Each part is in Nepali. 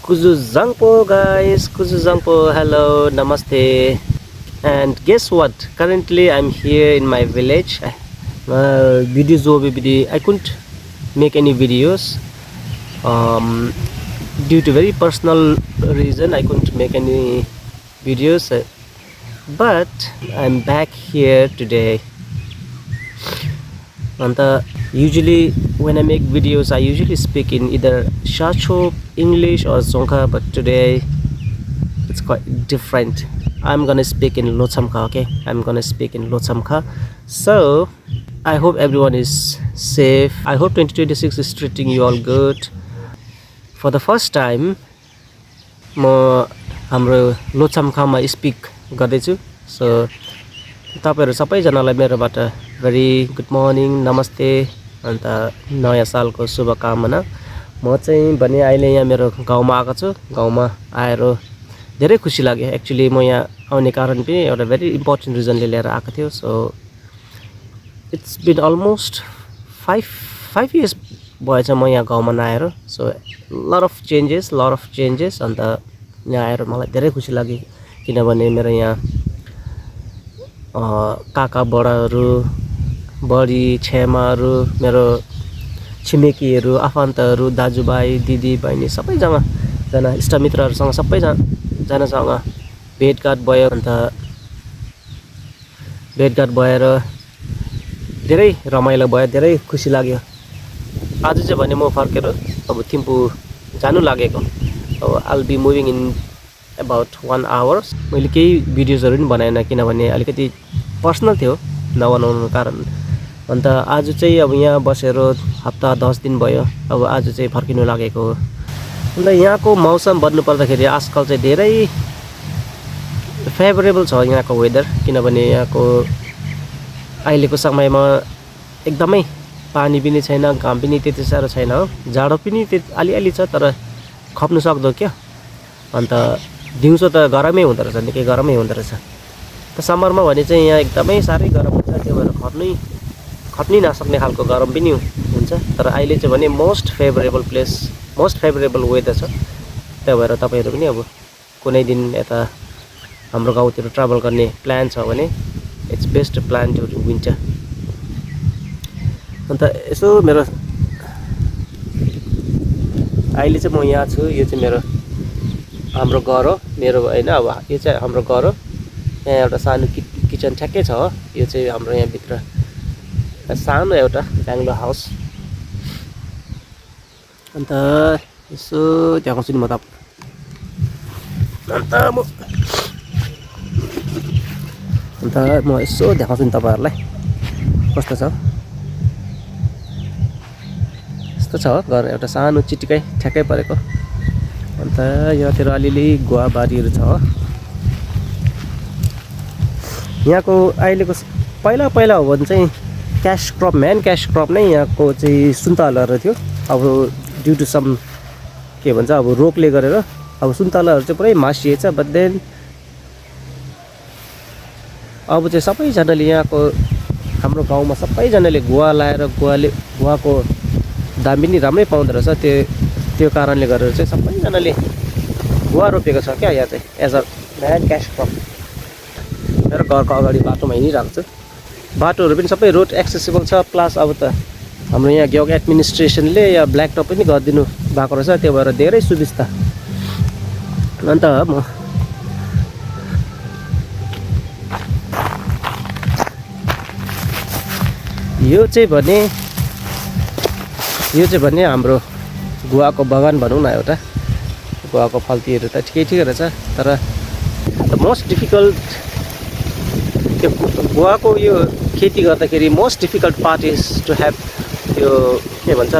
Kuzuzangpo guys, Kuzuzangpo, hello, namaste. And guess what? Currently I'm here in my village. Videos over video. I couldn't make any videos due to very personal reason. I couldn't make any videos, but I'm back here today. And usually when I make videos, I usually speak in either Shacho, English or Zonka, but today it's quite different. I'm gonna speak in Lotsamka, okay? I'm gonna speak in Lotsamka. So I hope everyone is safe. I hope 2026 is treating you all good. For the first time, म हाम्रो लोछामखामा स्पिक गर्दैछु. सो तपाईहरु सबैजनालाई मेरोबाट भेरी गुड मर्निङ, नमस्ते अन्त नयाँ सालको शुभकामना. म चाहिँ भने अहिले यहाँ मेरो गाउँमा आएको छु. गाउँमा आएर धेरै खुसी लाग्यो. एक्चुअली म यहाँ आउने कारण पनि एउटा भेरी इम्पोर्टेन्ट रिजनले लिएर आएको थियो. So it's been almost 5 years भएछ म यहाँ गाउँमा नआएर. सो लट अफ चेन्जेस अन्त यहाँ आएर मलाई धेरै खुसी लाग्यो. किनभने मेरो यहाँ काका बडाहरू, बडी छेमाहरू, मेरो छिमेकीहरू, आफन्तहरू, दाजुभाइ, दिदी बहिनी सबैजना इष्टमित्रहरूसँग सबैजनासँग भेटघाट भयो. अन्त भेटघाट भएर धेरै रमाइलो भयो, धेरै खुसी लाग्यो. आज चाहिँ भने म फर्केर अब थिम्पू जानु लागेको. अब I'll be moving in about 1 hour. मैले केही भिडियोजहरु पनि बनाएन किनभने अलिकति पर्सनल थियो नबनाउनुको कारण. अन्त आज चाहिँ अब यहाँ बसेर हप्ता 10 दिन भयो. अब आज चाहिँ फर्किनु लागेको हो. अन्त यहाँको मौसम भन्नु पर्दाखेरि आजकल चाहिँ धेरै फेभरेबल छ यहाँको वेदर. किनभने यहाँको अहिलेको समयमा एकदमै पानी पनि छैन, घाम पनि त्यति साह्रो छैन हो. जाडो पनि अलिअलि छ तर खप्नु सक्दो क्या. अन्त दिउँसो त गरमै हुँदो रहेछ, निकै गरमै हुँदो रहेछ. त समरमा भने चाहिँ यहाँ एकदमै साह्रै गरम हुन्छ. त्यो भएर खट्नै नसक्ने खालको गरम पनि हुन्छ. तर अहिले चाहिँ भने मोस्ट फेभरेबल वेदर छ. त्यही भएर तपाईहरु पनि अब कुनै दिन यता हाम्रो गाउँतिर ट्राभल गर्ने प्लान छ भने it's best plan during winter. अन्त यसो मेरो अहिले चाहिँ म यहाँ छु. यो चाहिँ हाम्रो घर हो, मेरो हैन. अब यो चाहिँ हाम्रो घर हो. यहाँ एउटा सानो किचन ठ्याक्कै छ. यो चाहिँ हाम्रो यहाँ भित्र सानो एउटा बेङ्गलो हाउस. अन्त यसो देखाउँछु नि म अन्त म यसो देखाउँछु नि तपाईहरुलाई कस्तो छ. यस्तो छ घर, एउटा सानो चिटिकै ठ्याक्कै परेको. अन्त यहाँतिर अलिअलि गुवाबारीहरू छ. यहाँको अहिलेको पहिला हो भने चाहिँ क्यास क्रप नै यहाँको चाहिँ सुन्तलाहरू थियो. अब ड्यु टु सम के भन्छ अब रोगले गरेर अब सुन्तलाहरू चाहिँ पुरै मासिएछ. बट देन अब चाहिँ सबैजनाले यहाँको हाम्रो गाउँमा सबैजनाले गुवा लाएर गुवाको दाम पनि राम्रै पाउँदो रहेछ. त्यो कारणले गरेर चाहिँ सबैजनाले गुवा रोपेको छ क्या यहाँ चाहिँ as a man cash crop. मेरो घरको अगाडि बाटोमा हिँडिरहेको छु. बाटोहरू पनि सबै रोड एक्सेसिबल छ. प्लस अब त हाम्रो यहाँ गाउँको एडमिनिस्ट्रेसनले या ब्ल्याक टप पनि गरिदिनु भएको रहेछ. त्यो भएर धेरै सुविस्ता. अन्त यो चाहिँ भने हाम्रो गुवाको बगान भनौँ न. एउटा गुवाको फल्तीहरू त ठिकै रहेछ. तर द मोस्ट डिफिकल्ट त्यो गुवाको यो खेती गर्दाखेरि most difficult part is to have त्यो के भन्छ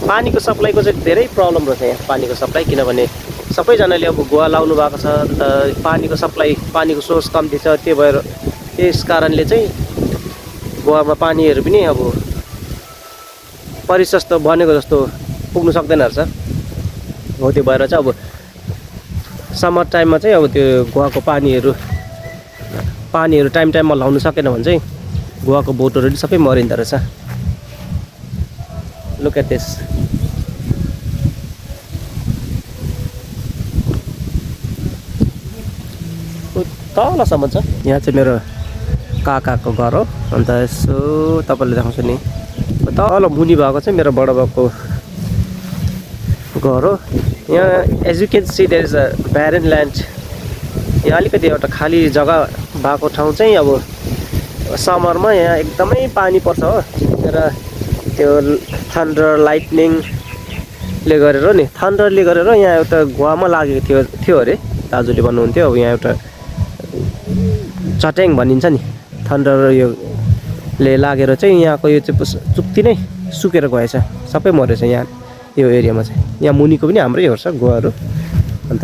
पानीको सप्लाईको चाहिँ धेरै प्रब्लम रहेछ यहाँ. पानीको सप्लाई किनभने सबैजनाले अब गुवा लाउनु भएको छ. अन्त पानीको सोर्स कम्ती छ. त्यस कारणले चाहिँ गुवामा पानीहरू पनि अब परिशस्त बनेको जस्तो पुग्नु सक्दैन रहेछ हो. त्यो भएर चाहिँ अब समर टाइममा चाहिँ अब त्यो गुवाको पानीहरू टाइममा लाउनु सकेन भने चाहिँ गुवाको बोटहरू पनि सबै मरिँदो रहेछ. Look at this. तलसम्म छ। यहाँ चाहिँ मेरो काकाको घर हो। अन्त यसो तपाईँले देखाउँछु नि, तल मुनि भएको चाहिँ मेरो बडा बाबुको घर हो। यहाँ as you can see there is a barren land. यहाँ अलिकति एउटा खाली जग्गा भएको ठाउँ चाहिँ अब समरमा यहाँ एकदमै पानी पर्छ हो। र त्यो थन्डर लाइटनिङले गरेर नि, थन्डरले गरेर यहाँ एउटा गुवामा लागेको थियो अरे, दाजुले भन्नुहुन्थ्यो। अब यहाँ एउटा चट्याङ भनिन्छ नि, थन्डर योले लागेर चाहिँ यहाँको यो चाहिँ चुक्ति नै सुकेर गएछ, सबै मरेछ यहाँ यो एरियामा चाहिँ। यहाँ मुनिको पनि हाम्रै हेर्छ गुवाहरू। अन्त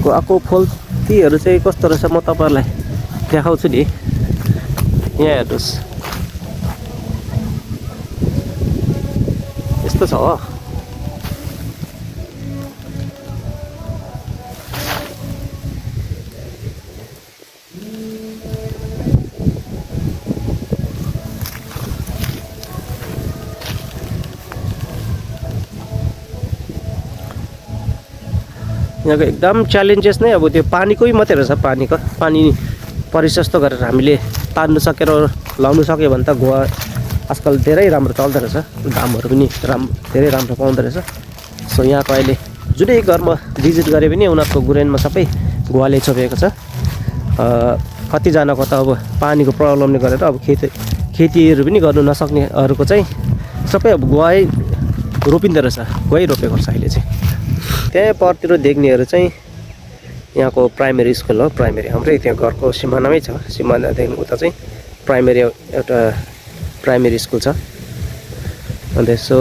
गुवाको फल्तीहरू चाहिँ कस्तो रहेछ म तपाईँहरूलाई देखाउँछु नि। यहाँ हेर्नुहोस्, यस्तो छ हो। यहाँको एकदम च्यालेन्जेस नै अब त्यो पानीकै मात्रै रहेछ। पानी परिस्थित गरेर हामीले तान्नु सकेर लाउनु सक्यो भने त गुवा आजकल धेरै राम्रो चल्दो रहेछ, दामहरू पनि धेरै राम्रो पाउँदो रहेछ। सो यहाँको अहिले जुनै घरमा भिजिट गरे पनि उनीहरूको गुरेनमा सबै गुवाले छोपेको छ। कतिजनाको त अब पानीको प्रब्लमले गरेर अब खेतीहरू पनि गर्नु नसक्नेहरूको चाहिँ सबै अब गुवाै रोपिँदो रहेछ, गुवाै रोपेको छ अहिले चाहिँ। त्यहाँ परतिर देख्नेहरू चाहिँ यहाँको प्राइमेरी स्कुल हो। प्राइमेरी हाम्रै त्यहाँ घरको सिमानामै छ। सिमानादेखि उता चाहिँ एउटा प्राइमेरी स्कुल छ। अन्त यसो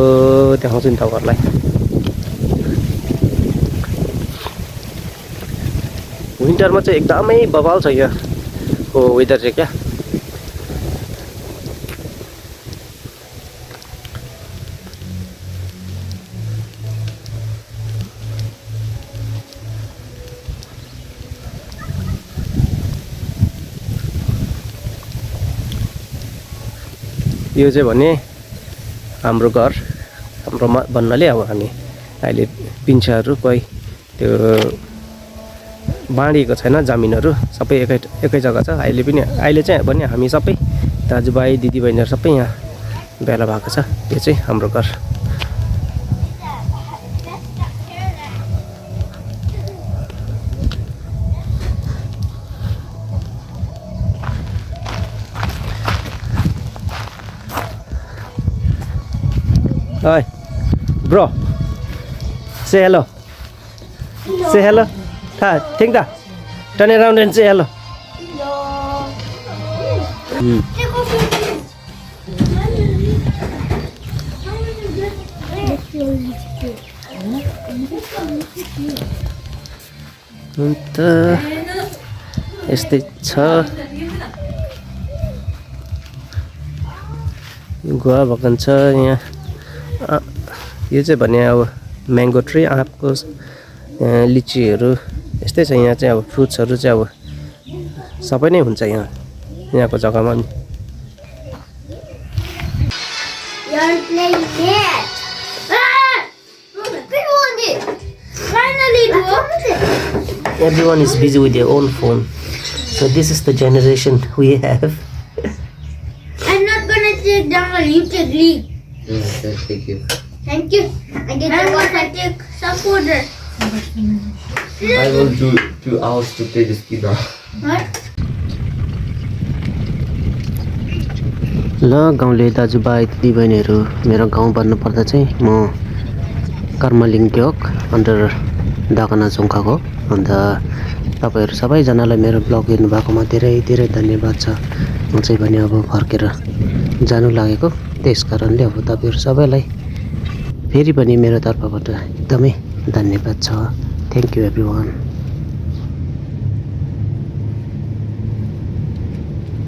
देखाउँछु नि तपाईँहरूलाई। विन्टरमा चाहिँ एकदमै बवाल छ यहाँको वेदर चाहिँ क्या। यो चाहिँ भने हाम्रो घर, हाम्रोमा भन्नाले अब हामी अहिले पिन्छाहरू कोही त्यो बाँडिएको छैन, जमिनहरू सबै एकै जग्गा छ। अहिले चाहिँ भने हामी सबै दाजुभाइ दिदीबहिनीहरू सबै यहाँ भेला भएको छ। यो चाहिँ हाम्रो घर। Hi, bro. Say hello. Hello. Say hello. Think that. Turn around and say hello. Hello. अन्त यस्तै छ। गुवा बगान छ यहाँ। यो चाहिँ भने अब म्याङ्गो ट्री, आँपको, लिचीहरू यस्तै छ। यहाँ चाहिँ अब फ्रुट्सहरू चाहिँ अब सबै नै हुन्छ यहाँको जग्गामा नि। Everyone is busy with their own phone. So this is the generation we have. I'm not gonna take down you take leave. Thank you. Thank you. I take some water. I will do 2 hours to play this guitar. What? ल गाउँले दाजुभाइ दिदीबहिनीहरू, मेरो गाउँ भन्नुपर्दा चाहिँ म कर्मलिङ ट्योक अन्डर डाकना जोङ्खाको। अन्त तपाईँहरू सबैजनालाई मेरो ब्लग हेर्नु भएकोमा धेरै धेरै धन्यवाद छ। म चाहिँ भने अब फर्केर जानु लागेको, त्यस कारणले अब तपाईँहरू सबैलाई फेरि पनि मेरो तर्फबाट एकदमै धन्यवाद छ। Thank you everyone.